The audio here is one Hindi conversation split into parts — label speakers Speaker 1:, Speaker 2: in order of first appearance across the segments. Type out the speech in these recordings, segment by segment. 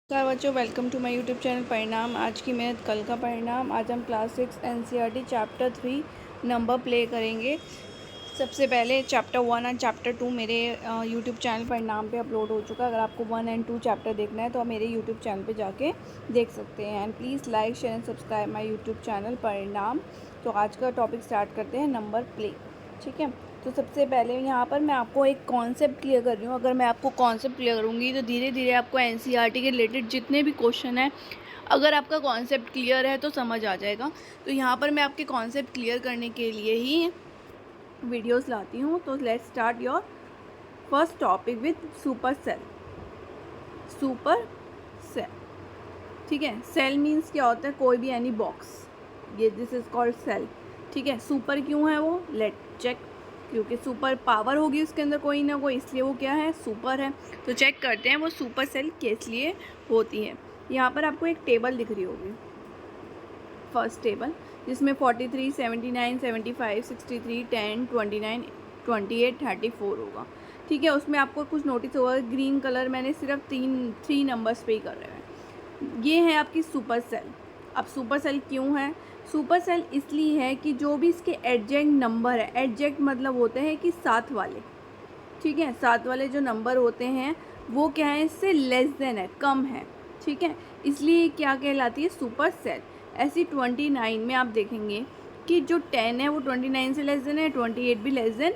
Speaker 1: नमस्कार बच्चों, welcome to my YouTube channel Parinam. आज की मेहनत कल का परिणाम। आज हम class 6 NCERT chapter 3 number play करेंगे। सबसे पहले चैप्टर 1 और चैप्टर 2 मेरे यूट्यूब चैनल परिणाम पे अपलोड हो चुका है। अगर आपको 1 एंड 2 चैप्टर देखना है तो आप मेरे यूट्यूब चैनल पे जाके देख सकते हैं। And please like share and subscribe my YouTube channel परिणाम। तो आज का टॉपिक स्टार्ट करते हैं, नंबर प्ले। ठीक है, तो सबसे पहले यहाँ पर मैं आपको एक कॉन्सेप्ट क्लियर कर रही हूँ। अगर मैं आपको कॉन्सेप्ट क्लियर करूँगी तो धीरे धीरे आपको एनसीईआरटी के रिलेटेड जितने भी क्वेश्चन हैं, अगर आपका कॉन्सेप्ट क्लियर है तो समझ आ जाएगा। तो यहाँ पर मैं आपके कॉन्सेप्ट क्लियर करने के लिए ही वीडियोस लाती हूँ। तो let's start your first topic with super cell. Super cell, ठीक है। सेल मीन्स क्या होता है? कोई भी एनी बॉक्स, ये दिस इज कॉल्ड सेल। ठीक है, सुपर क्यों है वो? Let check. क्योंकि सुपर पावर होगी उसके अंदर कोई ना कोई, इसलिए वो क्या है? सुपर है। तो चेक करते हैं वो सुपर सेल किस लिए होती है। यहाँ पर आपको एक टेबल दिख रही होगी, फर्स्ट टेबल, जिसमें 43, 79, 75, 63, 10, 29, 28, 34 होगा। ठीक है, उसमें आपको कुछ नोटिस होगा, ग्रीन कलर मैंने सिर्फ थ्री नंबर्स पे ही कर रहे हैं। ये है आपकी सुपर सेल। अब सुपर सेल क्यों है? सुपर सेल इसलिए है कि जो भी इसके एडजेक्ट नंबर है, एडजेक्ट मतलब होते हैं कि साथ वाले, ठीक है, साथ वाले जो नंबर होते हैं वो क्या है? इससे लेस देन है, कम है। ठीक है, इसलिए क्या कहलाती है? Super cell. ऐसी 29 में आप देखेंगे कि जो 10 है वो 29 से लेस देन है, 28 भी लेस देन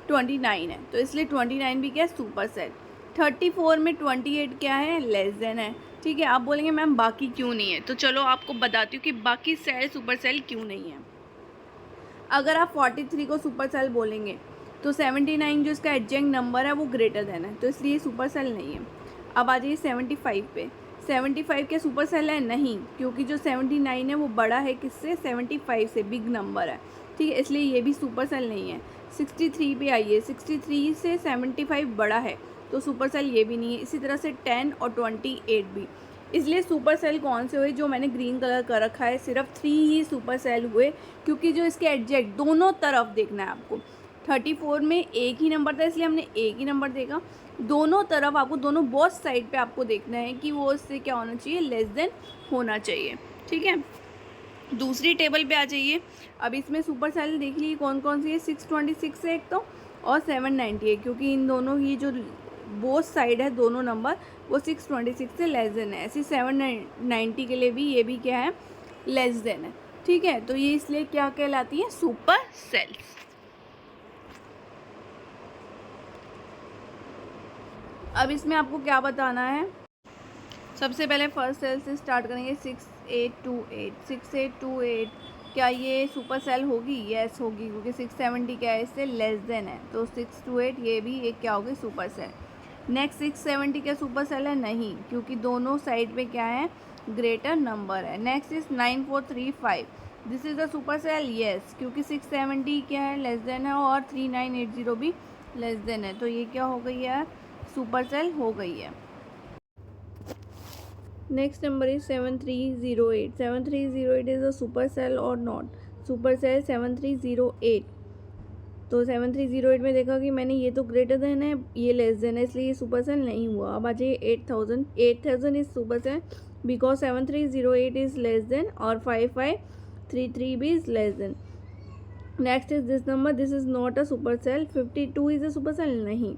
Speaker 1: 29 है, तो इसलिए 29 भी क्या है? Super cell. 34 में 28 क्या है? लेस देन है। ठीक है, आप बोलेंगे मैम बाकी क्यों नहीं है? तो चलो आपको बताती हूँ कि बाकी सेल सुपर सेल क्यों नहीं है। अगर आप 43 को सुपर सेल बोलेंगे तो 79 जो इसका एडजेक्ट नंबर है वो ग्रेटर देन है, तो इसलिए सुपर सेल नहीं है। अब आ जाइए 75 पे। 75 के सुपर सेल है? नहीं, क्योंकि जो 79 है वो बड़ा है किससे? 75 से, बिग नंबर है। ठीक है, इसलिए ये भी सुपर सेल नहीं है। 63 पे आइए, 63 से 75 बड़ा है, तो सुपर सेल ये भी नहीं है। इसी तरह से 10 और 28 भी। इसलिए सुपर सेल कौन से हुए? जो मैंने ग्रीन कलर कर रखा है, सिर्फ 3 ही सुपर सेल हुए, क्योंकि जो इसके एडजेक्ट दोनों तरफ देखना है आपको। 34 में एक ही नंबर था, इसलिए हमने एक ही नंबर देखा। दोनों तरफ आपको, दोनों बोथ साइड पे आपको देखना है कि वो इससे क्या होना चाहिए? लेस देन होना चाहिए। ठीक है, दूसरी टेबल पे आ जाइए। अब इसमें सुपर सेल देख लीजिए कौन कौन सी है। 626 है एक तो, और 790 है, क्योंकि इन दोनों ही जो बोथ साइड है, दोनों नंबर वो 626 से लेस देन है। ऐसी 790 के लिए भी ये भी क्या है? लेस देन है। ठीक है, तो ये इसलिए क्या कहलाती है? Super cells. अब इसमें आपको क्या बताना है? सबसे पहले फर्स्ट सेल से स्टार्ट करेंगे। 6828, 6828 क्या ये सुपर सेल होगी? यस होगी, क्योंकि 670 क्या है? इससे लेस देन है, तो 628 ये भी एक क्या होगी? Super cell. नेक्स्ट 670 क्या सुपर सेल है? नहीं, क्योंकि दोनों साइड पे क्या है? ग्रेटर नंबर है। Next is 9435, this is the super cell. Yes, क्योंकि 670 क्या है? लेस देन है, और 3980 भी लेस देन है, तो ये क्या हो गई है? सुपर सेल हो गई है। Next number is 7308. 7308 is a supercell or not? Supercell 7308। तो 7308 में देखा कि मैंने ये तो ग्रेटर देन है, ये लेस देन है, इसलिए ये सुपर सेल नहीं हुआ। अब आ जाइए 8000। 8000 is super cell because 7308 is less than, और 5533 भी is less than. Next is this number, this is not a super cell. 52 is a super cell. नहीं,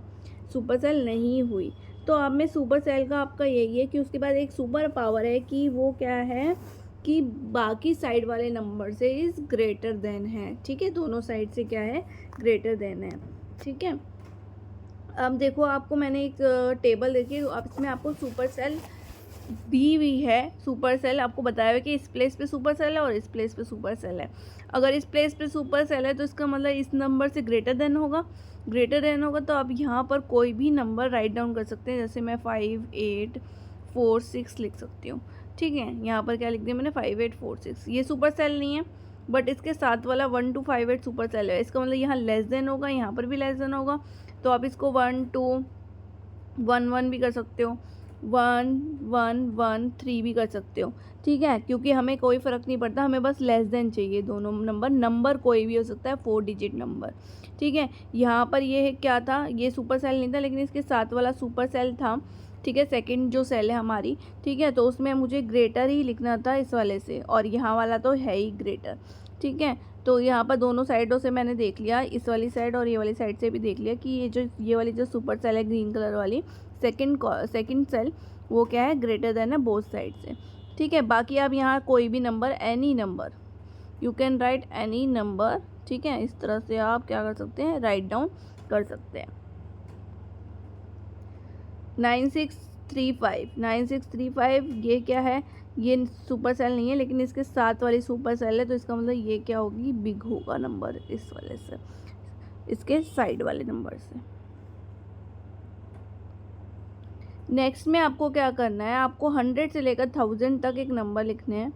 Speaker 1: सुपर सेल नहीं हुई। तो अब में सुपर सेल का आपका यही है कि उसके बाद एक सुपर पावर है कि वो क्या है? कि बाकी साइड वाले नंबर से इज़ ग्रेटर देन है। ठीक है, दोनों साइड से क्या है? ग्रेटर देन है। ठीक है, अब देखो आपको मैंने एक टेबल देखी, अब इसमें आपको सुपर सेल दी हुई है। सुपर सेल आपको बताया हुआ कि इस प्लेस पे सुपर सेल है और इस प्लेस पे सुपर सेल है। अगर इस प्लेस पे सुपर सेल है तो इसका मतलब इस नंबर से ग्रेटर देन होगा। ग्रेटर देन होगा तो आप यहाँ पर कोई भी नंबर राइट डाउन कर सकते हैं, जैसे मैं 5846 लिख सकती हूँ। ठीक है, यहाँ पर क्या लिख दिया मैंने? 5846। ये सुपर सेल नहीं है, बट इसके साथ वाला 1258 सुपर सेल है। इसका मतलब यहाँ लेस देन होगा, यहाँ पर भी लेस देन होगा, तो आप इसको 1211 भी कर सकते हो, 1113 भी कर सकते हो। ठीक है, क्योंकि हमें कोई फ़र्क नहीं पड़ता, हमें बस लेस देन चाहिए। दोनों नंबर कोई भी हो सकता है, 4 डिजिट नंबर। ठीक है, यहाँ पर ये क्या था? ये सुपर सेल नहीं था, लेकिन इसके साथ वाला सुपर सेल था। ठीक है, सेकंड जो सेल है हमारी, ठीक है, तो उसमें मुझे ग्रेटर ही लिखना था इस वाले से, और यहाँ वाला तो है ही ग्रेटर, ठीक है। तो यहाँ पर दोनों साइडों से मैंने देख लिया, इस वाली साइड और ये वाली साइड से भी देख लिया कि ये वाली जो सुपर सेल है ग्रीन कलर वाली, सेकंड सेल वो क्या है, ग्रेटर देन है बोथ साइड से, ठीक है। बाकी आप यहाँ कोई भी number, any number you can write any number, ठीक है, इस तरह से आप क्या कर सकते हैं, राइट डाउन कर सकते हैं। 9635 ये क्या है, ये सुपर सेल नहीं है लेकिन इसके साथ वाली सुपर सेल है, तो इसका मतलब ये क्या होगी, बिग होगा नंबर इस वाले से, इसके साइड वाले नंबर से। नेक्स्ट में आपको क्या करना है, आपको 100 से लेकर 1000 तक एक नंबर लिखने हैं।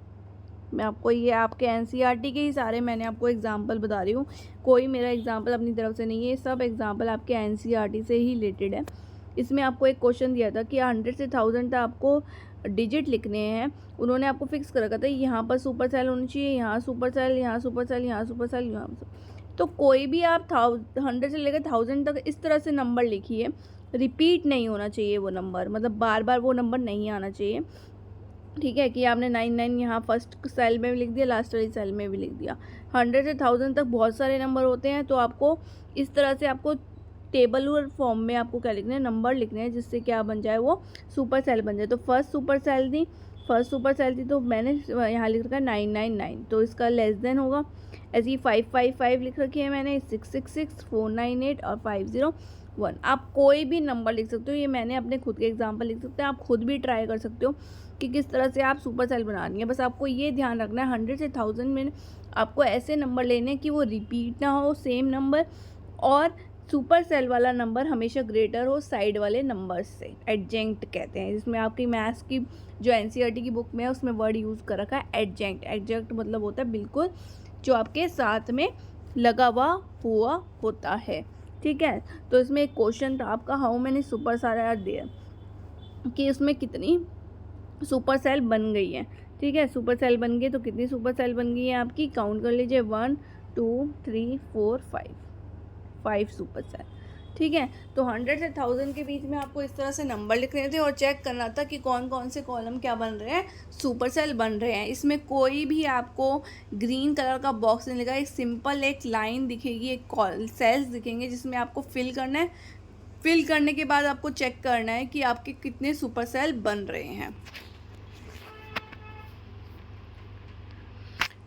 Speaker 1: मैं आपको ये आपके एनसीईआरटी के ही सारे मैंने आपको एग्जांपल बता रही हूँ, कोई मेरा एग्जांपल अपनी तरफ से नहीं है, ये सब एग्जांपल आपके एनसीईआरटी से ही रिलेटेड है। इसमें आपको एक क्वेश्चन दिया था कि 100 से 1000 तक आपको डिजिट लिखने हैं, उन्होंने आपको फिक्स कर रखा था यहाँ पर सुपर सेल होनी चाहिए, यहाँ सुपर सेल, यहाँ सुपर सेल, यहाँ सुपर सेल, यहाँ। तो कोई भी आप 100 से लेकर 1000 तक इस तरह से नंबर लिखिए, रिपीट नहीं होना चाहिए वो नंबर, मतलब बार बार वो नंबर नहीं आना चाहिए, ठीक है। कि आपने 99 यहाँ फर्स्ट सेल में भी लिख दिया, लास्ट वाली सेल में भी लिख दिया। 100 से 1000 तक बहुत सारे नंबर होते हैं, तो आपको इस तरह से आपको टेबल और फॉर्म में आपको क्या लिखना है, नंबर लिखने हैं, जिससे क्या बन जाए, वो सुपर सेल बन जाए। तो फर्स्ट सुपर सेल थी तो मैंने यहाँ लिख रखा है 999, तो इसका लेस देन होगा। ऐसे ही 555 लिख रखी है मैंने, 666, 498 और 501। आप कोई भी नंबर लिख सकते हो, ये मैंने अपने खुद के एग्जाम्पल लिख सकते हैं, आप खुद भी ट्राई कर सकते हो कि किस तरह से आप सुपर सेल बनानी है। बस आपको ये ध्यान रखना है 100 से 1000 में आपको ऐसे नंबर लेने कि वो रिपीट ना हो सेम नंबर, और सुपर सेल वाला नंबर हमेशा ग्रेटर हो साइड वाले नंबर से, एडजेंक्ट कहते हैं, जिसमें आपकी मैथ्स की जो एनसीईआरटी की बुक में है उसमें वर्ड यूज़ कर रखा है एडजेंक्ट। एडजेंक्ट मतलब होता है बिल्कुल जो आपके साथ में लगा हुआ होता है, ठीक है। तो इसमें एक क्वेश्चन था आपका, how many super cell there, कि उसमें कितनी सुपर सेल बन गई है, ठीक है। सुपर सेल बन गई तो कितनी सुपर सेल बन गई है आपकी, काउंट कर लीजिए, 1 2 3 4 5 सुपर सेल, ठीक है। तो 100 से 1000 के बीच में आपको इस तरह से नंबर लिखने थे और चेक करना था कि कौन कौन से कॉलम क्या बन रहे हैं, सुपर सेल बन रहे हैं। इसमें कोई भी आपको ग्रीन कलर का बॉक्स नहीं लगा, एक सिंपल एक लाइन दिखेगी, एक सेल्स दिखेंगे जिसमें आपको फिल करना है। फिल करने के बाद आपको चेक करना है कि आपके कितने सुपर सेल बन रहे हैं।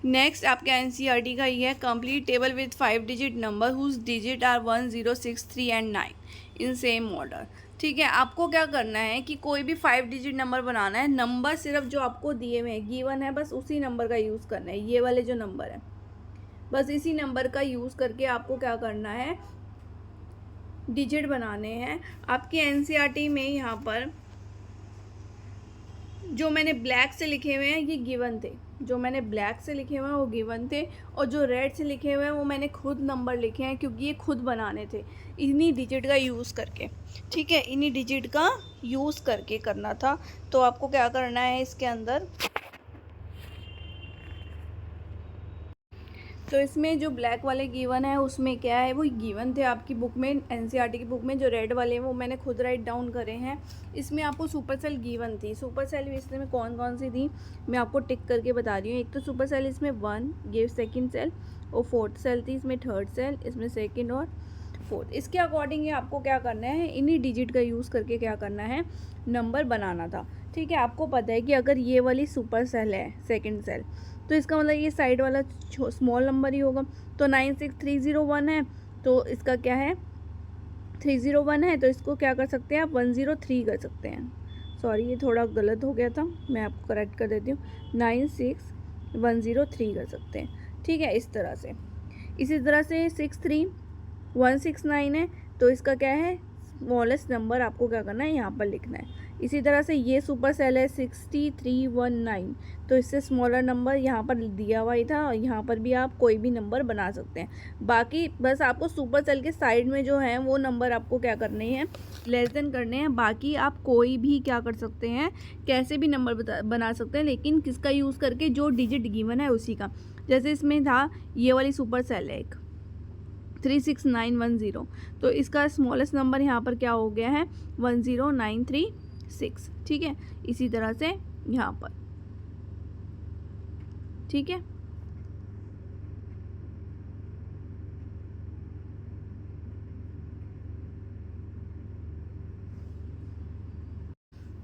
Speaker 1: नेक्स्ट आपके एनसीईआरटी का ये है, complete table with 5 digit number whose digit are 1 0 6 3 and 9 in same order, ठीक है। आपको क्या करना है कि कोई भी 5 डिजिट नंबर बनाना है, नंबर सिर्फ जो आपको दिए हुए हैं गिवन है बस उसी नंबर का यूज़ करना है, ये वाले जो नंबर है बस इसी नंबर का यूज़ करके आपको क्या करना है, डिजिट बनाने हैं। आपके एनसीईआरटी में यहाँ पर जो मैंने ब्लैक से लिखे हुए हैं ये गिवन थे, जो मैंने ब्लैक से लिखे हुए हैं वो गिवन थे, और जो रेड से लिखे हुए हैं वो मैंने खुद नंबर लिखे हैं क्योंकि ये खुद बनाने थे इन्हीं डिजिट का यूज़ करके, ठीक है। इन्हीं डिजिट का यूज़ करके करना था। तो आपको क्या करना है इसके अंदर, तो इसमें जो ब्लैक वाले गिवन है उसमें क्या है, वो गिवन थे आपकी बुक में, एनसीईआरटी की बुक में। जो रेड वाले हैं वो मैंने खुद राइट डाउन करे हैं। इसमें आपको सुपर सेल गिवन थी, सुपर सेल भी इसमें कौन कौन सी थी मैं आपको टिक करके बता रही हूँ। एक तो सुपर सेल इसमें 1 ये सेकंड सेल, और 4th सेल थी इसमें, 3rd सेल इसमें, 2nd और 4th। इसके अकॉर्डिंग आपको क्या करना है, इन्हीं डिजिट का यूज़ करके क्या करना है, नंबर बनाना था, ठीक है। आपको पता है कि अगर ये वाली सुपर सेल है सेकेंड सेल, तो इसका मतलब ये साइड वाला स्मॉल नंबर ही होगा। तो 96301 है, तो इसका क्या है, 301 है, तो इसको क्या कर सकते हैं आप, 103 कर सकते हैं। सॉरी ये थोड़ा गलत हो गया था, मैं आपको करेक्ट कर देती हूँ, 96103 कर सकते हैं, ठीक है। इस तरह से, इसी तरह से 63169 है, तो इसका क्या है, स्मॉलेस्ट नंबर आपको क्या करना है, यहाँ पर लिखना है। इसी तरह से ये सुपर सेल है 6319, तो इससे स्मॉलर नंबर यहाँ पर दिया हुआ ही था, और यहाँ पर भी आप कोई भी नंबर बना सकते हैं। बाकी बस आपको सुपर सेल के साइड में जो है वो नंबर आपको क्या करने हैं, लेस देन करने हैं। बाकी आप कोई भी क्या कर सकते हैं, कैसे भी नंबर बना सकते हैं, लेकिन किसका यूज़ करके, जो डिजिट गिवन है उसी का। जैसे इसमें था ये वाली सुपर सेल है एक 36910, तो इसका स्मॉलेस्ट नंबर यहाँ पर क्या हो गया है, 1093 6, ठीक है। इसी तरह से यहाँ पर, ठीक है।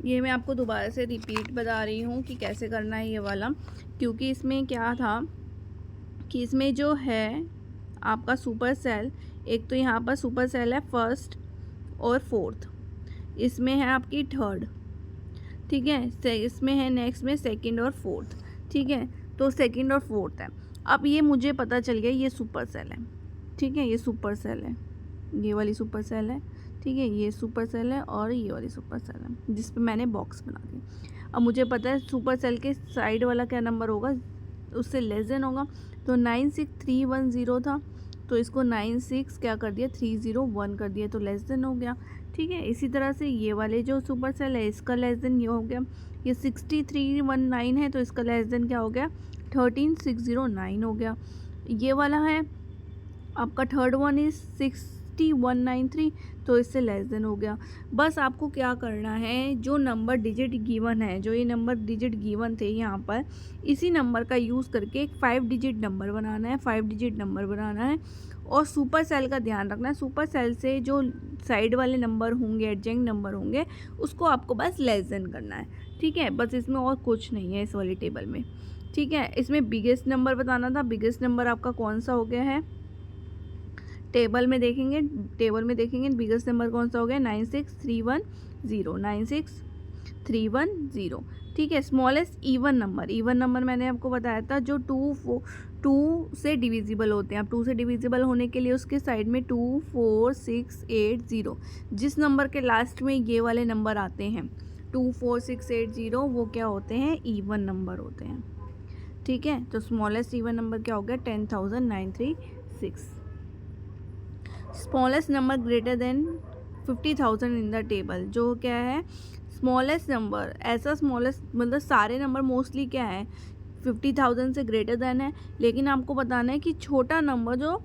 Speaker 1: ये मैं आपको दोबारा से रिपीट बता रही हूँ कि कैसे करना है ये वाला, क्योंकि इसमें क्या था कि इसमें जो है आपका सुपर सेल, एक तो यहाँ पर सुपर सेल है फर्स्ट और फोर्थ, इसमें है आपकी थर्ड, ठीक है। इसमें है नेक्स्ट में सेकंड और फोर्थ, ठीक है। तो सेकंड और फोर्थ है। अब ये मुझे पता चल गया ये सुपर सेल है, ठीक है। ये सुपर सेल है, ये वाली सुपर सेल है, ठीक है। ये सुपर सेल है और ये वाली सुपर सेल है जिस पे मैंने बॉक्स बना दी। अब मुझे पता है सुपर सेल के साइड वाला क्या नंबर होगा, उससे लेस देन होगा। तो 96310 था, तो इसको 96 क्या कर दिया 301 कर दिया, तो लेस देन हो गया, ठीक है। इसी तरह से ये वाले जो सुपर सेल है इसका लेस देन ये हो गया, ये 6319 है तो इसका लेस देन क्या हो गया 13609 हो गया। ये वाला है आपका थर्ड वन इज 6193, तो इससे लेस देन हो गया। बस आपको क्या करना है, जो नंबर डिजिट गिवन है, जो ये नंबर डिजिट गिवन थे यहाँ पर, इसी नंबर का यूज़ करके एक 5 डिजिट नंबर बनाना है, 5 डिजिट नंबर बनाना है। और सुपर सेल का ध्यान रखना है, सुपर सेल से जो साइड वाले नंबर होंगे, एडजेंट नंबर होंगे, उसको आपको बस लेस देन करना है, ठीक है। बस इसमें और कुछ नहीं है इस वाली टेबल में, ठीक है। इसमें बिगेस्ट नंबर बताना था, बिगेस्ट नंबर आपका कौन सा हो गया है, टेबल में देखेंगे बिगेस्ट नंबर कौन सा हो गया 96310, 96310, ठीक है। स्मॉलेस्ट इवन नंबर मैंने आपको बताया था जो 2 से डिविजिबल होते हैं। अब 2 से डिविजिबल होने के लिए उसके साइड में 24680, जिस नंबर के लास्ट में ये वाले नंबर आते हैं 24680, वो क्या होते हैं इवन नंबर होते हैं, ठीक है। तो स्मॉलेस्ट इवन नंबर क्या हो गया 10,936। Smallest number greater than 50,000 in the table, जो क्या है स्मॉलेस्ट नंबर, ऐसा स्मॉलेस्ट मतलब सारे नंबर मोस्टली क्या है 50,000 से ग्रेटर देन है, लेकिन आपको बताना है कि छोटा नंबर जो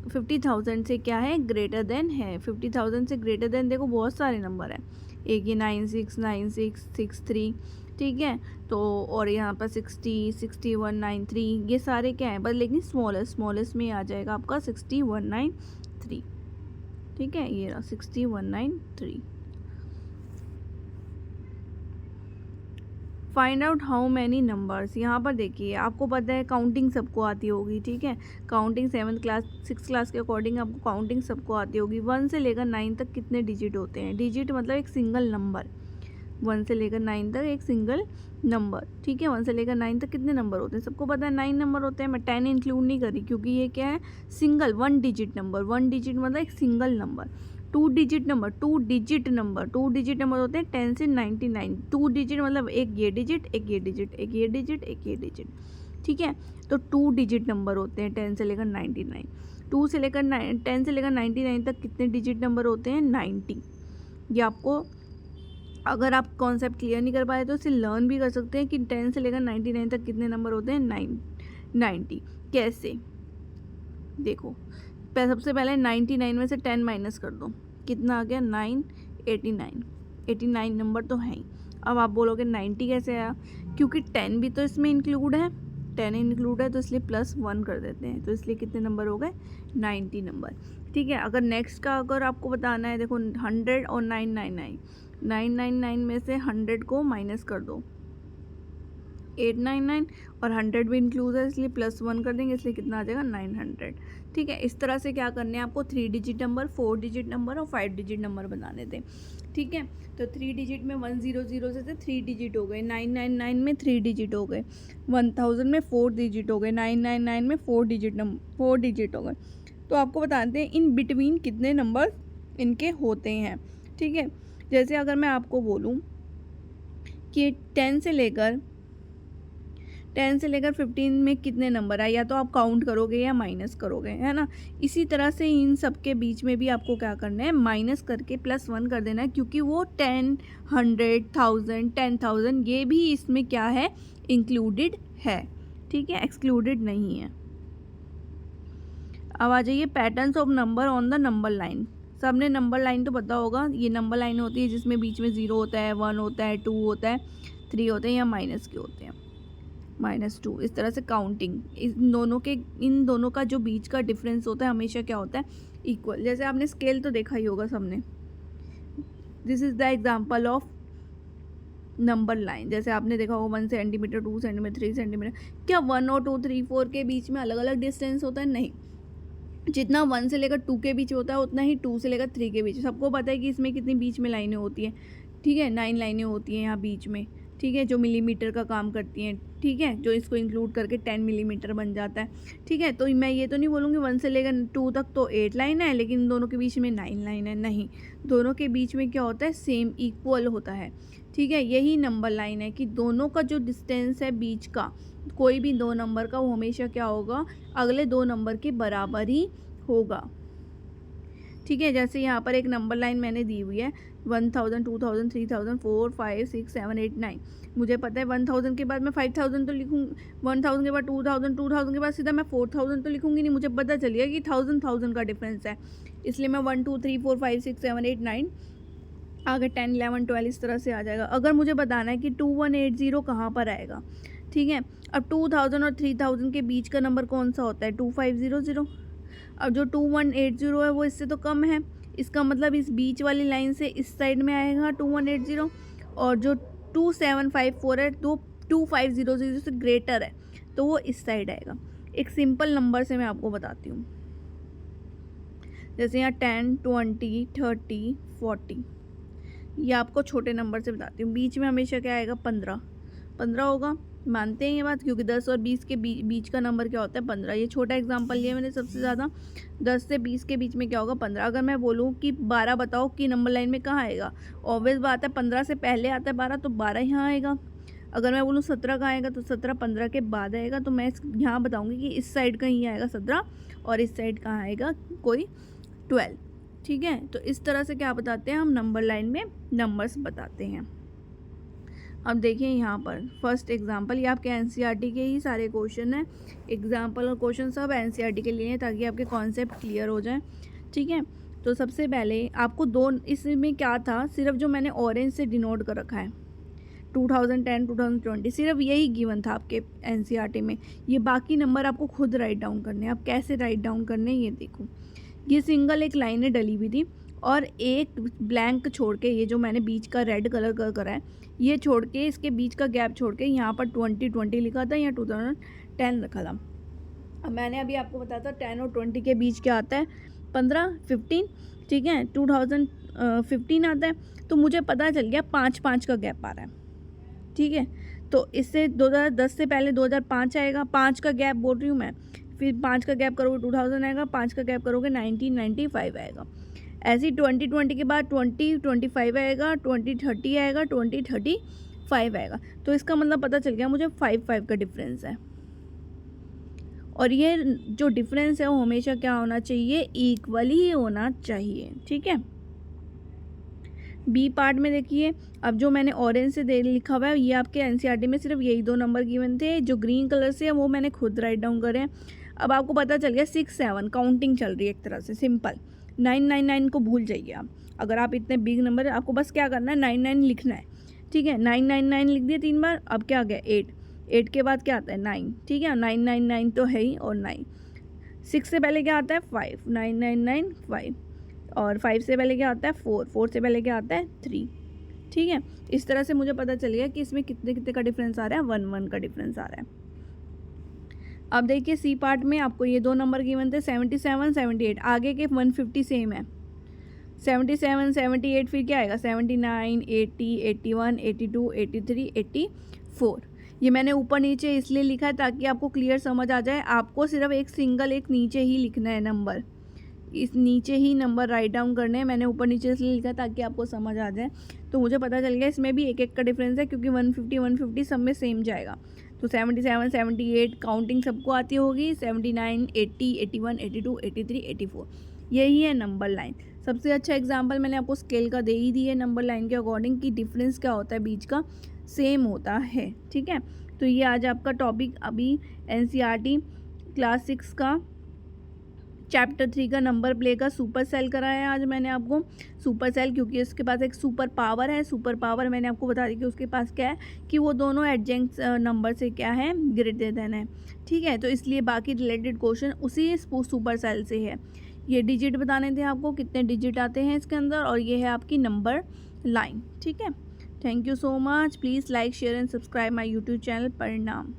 Speaker 1: 50,000 से क्या है ग्रेटर देन है। 50,000 से ग्रेटर देन देखो बहुत सारे नंबर हैं, एक ये 969663, ठीक है। तो और यहाँ पर 60 6193, ये सारे क्या हैं बस, लेकिन स्मॉलेस्ट में आ जाएगा आपका 6193, ठीक है। ये रहा 6193। Find out how many numbers, यहाँ पर देखिए आपको पता है काउंटिंग सबको आती होगी, ठीक है। Counting 7th class 6th class के अकॉर्डिंग आपको काउंटिंग सबको आती होगी। 1 से लेकर 9 तक कितने डिजिट होते हैं, डिजिट मतलब एक सिंगल नंबर, 1 से लेकर 9 तक एक सिंगल नंबर, ठीक है। 1 से लेकर 9 तक कितने नंबर होते हैं सबको पता है 9 नंबर होते हैं। मैं 10 इंक्लूड नहीं करी क्योंकि ये क्या है सिंगल 1 डिजिट नंबर, 1 डिजिट मतलब एक सिंगल नंबर। 2 डिजिट नंबर होते हैं 10 से 99, 2 डिजिट मतलब एक ये डिजिट एक ये डिजिट एक ये डिजिट एक ये डिजिट, ठीक है। तो 2 डिजिट नंबर होते हैं 10 से लेकर 99। 10 से लेकर 99 तक कितने डिजिट नंबर होते हैं 90। ये आपको अगर आप कॉन्सेप्ट क्लियर नहीं कर पाए तो इसे लर्न भी कर सकते हैं कि 10 से लेकर 99 तक कितने नंबर होते हैं 90। कैसे देखो, सबसे पहले 99 में से 10 माइनस कर दो, कितना आ गया 89 नंबर तो है ही। अब आप बोलोगे 90 कैसे आया, क्योंकि 10 भी तो इसमें इंक्लूड है, 10 इंक्लूड है तो इसलिए +1 कर देते हैं, तो इसलिए कितने नंबर हो गए 90 नंबर, ठीक है। अगर नेक्स्ट का अगर आपको बताना है देखो 100 और 999 में से 100 को माइनस कर दो 899, और 100 भी इंक्लूड है इसलिए +1 कर देंगे, इसलिए कितना आ जाएगा 900, ठीक है। इस तरह से क्या करने हैं आपको 3 डिजिट नंबर, 4 डिजिट नंबर और 5 डिजिट नंबर बनाने थे, ठीक है। तो 3 डिजिट में 100 से 3 डिजिट हो गए, 999 में 3 डिजिट हो गए, 1000 में 4 डिजिट हो गए, 999 में 4 डिजिट हो गए। तो आपको बताते हैं इन बिटवीन कितने नंबर इनके होते हैं, ठीक है। जैसे अगर मैं आपको बोलूँ कि 10 से लेकर 15 में कितने नंबर आए, या तो आप काउंट करोगे या माइनस करोगे, है ना। इसी तरह से इन सब के बीच में भी आपको क्या करना है माइनस करके +1 कर देना है, क्योंकि वो 10, 100, 1000, 10,000 ये भी इसमें क्या है इंक्लूडेड है, ठीक है, एक्सक्लूडेड नहीं है। अब आ जाइए patterns of number on the number line. सबने नंबर लाइन तो पता होगा, ये नंबर लाइन होती है जिसमें बीच में 0 होता है, 1 होता है, 2 होता है, 3 होते हैं या माइनस के होते हैं, -2। इस तरह से काउंटिंग इन दोनों का जो बीच का डिफरेंस होता है हमेशा क्या होता है, इक्वल। जैसे आपने स्केल तो देखा ही होगा सबने, this is the example of number line. जैसे आपने देखा होगा 1 सेंटीमीटर, 2 सेंटीमीटर, 3 सेंटीमीटर। क्या 1 और 2, 3, 4 के बीच में अलग अलग डिस्टेंस होता है? नहीं, जितना 1 से लेकर 2 के बीच होता है उतना ही 2 से लेकर 3 के बीच। सबको पता है कि इसमें कितनी बीच में लाइनें होती हैं, ठीक है, 9 लाइनें होती हैं यहाँ बीच में, ठीक है, जो मिलीमीटर का काम करती हैं, ठीक है, जो इसको इंक्लूड करके 10 मिलीमीटर बन जाता है, ठीक है। तो मैं ये तो नहीं बोलूँगी 1 से लेकर 2 तक तो 8 लाइन है, लेकिन इन दोनों के बीच में 9 लाइन है, नहीं, दोनों के बीच में क्या होता है, सेम इक्वल होता है, ठीक है। यही नंबर लाइन है कि दोनों का जो डिस्टेंस है बीच का, कोई भी 2 नंबर का, वो हमेशा क्या होगा, अगले 2 नंबर के बराबर ही होगा, ठीक है। जैसे यहाँ पर एक नंबर लाइन मैंने दी हुई है 1000, 2000, 3000, 4, 5, 6, 7, 8, 9। मुझे पता है 1000 के बाद मैं 5000 तो लिखूँगी, 1000 के बाद 2000, 2000 के बाद सीधा मैं 4000 तो लिखूँगी नहीं, मुझे पता चलिए कि 1000 का डिफरेंस है, इसलिए मैं 1, 2, 3, 4, 5, 6, 7, 8, 9 आगे 10, 11, 12 इस तरह से आ जाएगा। अगर मुझे बताना है कि 2180 कहाँ पर आएगा, ठीक है। अब 2000 और 3000 के बीच का नंबर कौन सा होता है, 2500। अब जो 2180 है वो इससे तो कम है, इसका मतलब इस बीच वाली लाइन से इस साइड में आएगा 2180, और जो 2754 है तो 2500 से ग्रेटर है तो वो इस साइड आएगा। एक सिंपल नंबर से मैं आपको बताती हूँ, जैसे यहाँ 10, 20, 30, 40, ये आपको छोटे नंबर से बताती हूँ। बीच में हमेशा क्या आएगा, 15 होगा, मानते हैं ये बात, क्योंकि 10 और 20 के बीच का नंबर क्या होता है, 15। ये छोटा एग्जांपल लिया मैंने सबसे ज़्यादा, 10 से 20 के बीच में क्या होगा, 15। अगर मैं बोलूँ कि 12 बताओ कि नंबर लाइन में कहाँ आएगा, ऑब्वियस बात है 15 से पहले आता है 12, तो 12 यहाँ आएगा। अगर मैं बोलूँ 17 कहाँ आएगा, तो 17 15 के बाद आएगा, तो मैं यहाँ बताऊँगी कि इस साइड का ही आएगा 17 और इस साइड कहाँ आएगा कोई 12, ठीक है। तो इस तरह से क्या बताते हैं हम, नंबर लाइन में नंबर्स बताते हैं। अब देखिए यहाँ पर फर्स्ट एग्जांपल, ये आपके एनसीईआरटी के ही सारे क्वेश्चन हैं, एग्जांपल और क्वेश्चन सब एनसीईआरटी के लिए हैं ताकि आपके कॉन्सेप्ट क्लियर हो जाए, ठीक है। तो सबसे पहले आपको इसमें क्या था, सिर्फ जो मैंने ऑरेंज से डिनोट कर रखा है 2010, 2020, सिर्फ यही गिवन था आपके एनसीईआरटी में। ये बाकी नंबर आपको खुद राइट डाउन करने हैं। आप कैसे राइट डाउन करने हैं ये देखो, ये सिंगल एक लाइन डली हुई थी और एक ब्लैंक छोड़ के, ये जो मैंने बीच का रेड कलर का करा है, ये छोड़ के, इसके बीच का गैप छोड़ के यहाँ पर 2020 लिखा था या 2010 रखा था। अब मैंने अभी आपको बताया था 10 और 20 के बीच क्या आता है, 15, 15, ठीक है, 2015 आता है। तो मुझे पता चल गया 5 का गैप आ रहा है, ठीक है। तो इससे 2010 से पहले 2005 आएगा, 5 का गैप बोल रही हूँ मैं, फिर 5 का गैप करोगे 2000 आएगा, 5 का गैप करोगे 1995 आएगा। ऐसे ही 2020 के बाद 2025 आएगा, 2030 आएगा, 2035 आएगा। तो इसका मतलब पता चल गया मुझे 5 का डिफरेंस है, और ये जो डिफरेंस है वो हमेशा क्या होना चाहिए, इक्वल ही होना चाहिए, ठीक है। बी पार्ट में देखिए, अब जो मैंने ऑरेंज से लिखा हुआ है, ये आपके एनसीईआरटी में सिर्फ यही 2 नंबर गिवन थे, जो ग्रीन कलर से है वो मैंने खुद राइट डाउन करे हैं। अब आपको पता चल गया 6, 7 काउंटिंग चल रही है एक तरह से, सिंपल। 999 को भूल जाइए आप, अगर आप इतने बिग नंबर, आपको बस क्या करना है, 99 लिखना है, ठीक है। 999 लिख दिया 3 बार, अब क्या आ गया 8 के बाद क्या आता है 9, ठीक है, 999 तो है ही, और 9, 6 से पहले क्या आता है 5, 999 5, और 5 से पहले क्या आता है 4, 4 से पहले क्या आता है 3, ठीक है। इस तरह से मुझे पता चल गया कि इसमें कितने कितने का डिफरेंस आ रहा है, 1 का डिफरेंस आ रहा है। अब देखिए सी पार्ट में आपको ये 2 नंबर गिवन थे 77, 78, आगे के 150 सेम है, 77, 78, फिर क्या आएगा 79, 80, 81, 82, 83, 84। ये मैंने ऊपर नीचे इसलिए लिखा है ताकि आपको क्लियर समझ आ जाए। आपको सिर्फ एक नीचे ही लिखना है नंबर, इस नीचे ही नंबर राइट डाउन करने हैं। मैंने ऊपर नीचे इसलिए लिखा ताकि आपको समझ आ जाए। तो मुझे पता चल गया इसमें भी एक का डिफरेंस है, क्योंकि 150 सब में सेम जाएगा। तो 77, 78 काउंटिंग सबको आती होगी, 79, 80, 81, 82, 83, 84, यही है नंबर लाइन। सबसे अच्छा एग्जाम्पल मैंने आपको स्केल का दे ही दी है, नंबर लाइन के अकॉर्डिंग कि डिफरेंस क्या होता है, बीच का सेम होता है, ठीक है। तो ये आज आपका टॉपिक अभी एनसीईआरटी क्लास 6 का चैप्टर 3 का नंबर प्ले का सुपर सेल कराया आज मैंने आपको। सुपर सेल क्योंकि उसके पास एक सुपर पावर है। सुपर पावर मैंने आपको बता दी कि उसके पास क्या है कि वो दोनों एडजेंक्ट नंबर से क्या है, ग्रेटर देन है। ठीक है, तो इसलिए बाकी रिलेटेड क्वेश्चन उसी सुपर सेल से है। ये डिजिट बताने थे आपको, कितने डिजिट आते हैं इसके अंदर, और ये है आपकी नंबर लाइन। ठीक है, thank you so much. Please like share and subscribe my YouTube channel परिणाम।